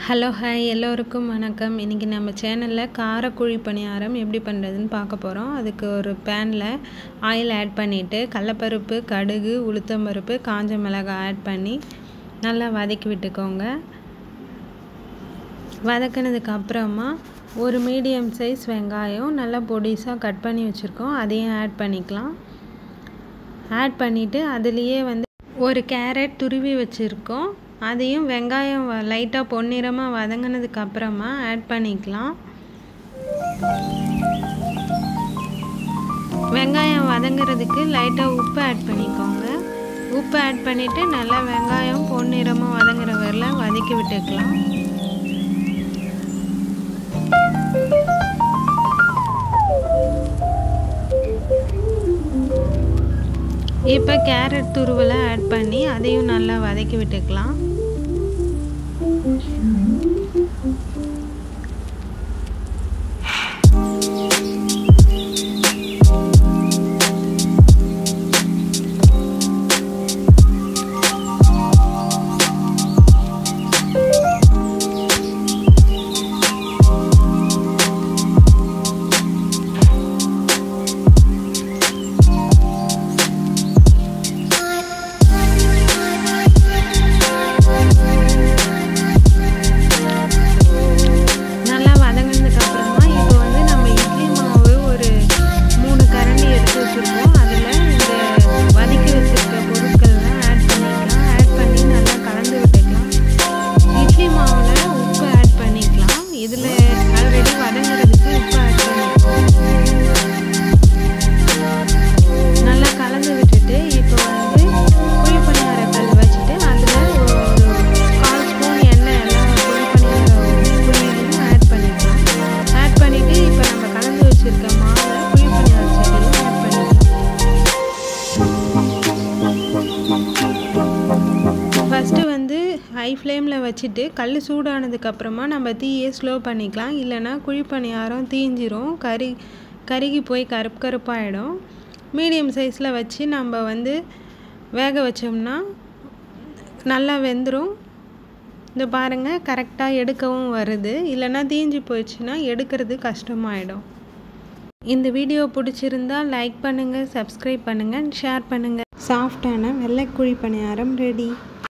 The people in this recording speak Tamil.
ஹலோ ஹாய் எல்லோருக்கும் வணக்கம். இன்றைக்கி நம்ம சேனலில் காரக்குழி பணியாரம் எப்படி பண்ணுறதுன்னு பார்க்க போகிறோம். அதுக்கு ஒரு பேனில் ஆயில் ஆட் பண்ணிவிட்டு கடலைப்பருப்பு, கடுகு, உளுத்தம்பருப்பு, காஞ்ச மிளகாய் ஆட் பண்ணி நல்லா வதக்கி விட்டுக்கோங்க. வதக்கினதுக்கு அப்புறமா ஒரு மீடியம் சைஸ் வெங்காயம் நல்லா பொடிசாக கட் பண்ணி வச்சுருக்கோம், அதையும் ஆட் பண்ணிக்கலாம். ஆட் பண்ணிவிட்டு அதுலேயே ஒரு கேரட் துருவி வச்சுருக்கோம், அதையும் வெங்காயம் லைட்டாக பொன்னிறமாக வதங்கினதுக்கு அப்புறமா ஆட் பண்ணிக்கலாம். வெங்காயம் வதங்கிறதுக்கு லைட்டாக உப்பு ஆட் பண்ணிக்கோங்க. உப்பு ஆட் பண்ணிவிட்டு நல்லா வெங்காயம் பொன்னிறமாக வதங்குற வரலாம் வதக்கி விட்டுக்கலாம். இப்போ கேரட் துருவலை ஆட் பண்ணி அதையும் நல்லா வதக்கி விட்டுக்கலாம். ஹை ஃப்ளேமில் வச்சுட்டு கல் சூடானதுக்கப்புறமா நம்ம தீயை ஸ்லோ பண்ணிக்கலாம். இல்லைனா குழிப்பணியாரம் தீஞ்சிரும், கருகி போய் கருப்பாகிடும். மீடியம் சைஸில் வச்சு நம்ம வேக வச்சோம்னா நல்லா வெந்துடும். இந்த பாருங்கள், கரெக்டாக எடுக்கவும் வருது. இல்லைனா தீஞ்சு போயிடுச்சுன்னா எடுக்கிறது கஷ்டமாயிடும். இந்த வீடியோ பிடிச்சிருந்தால் லைக் பண்ணுங்கள், சப்ஸ்கிரைப் பண்ணுங்கள், ஷேர் பண்ணுங்கள். சாஃப்டான வெள்ளை குழிப்பணியாரம் ரெடி.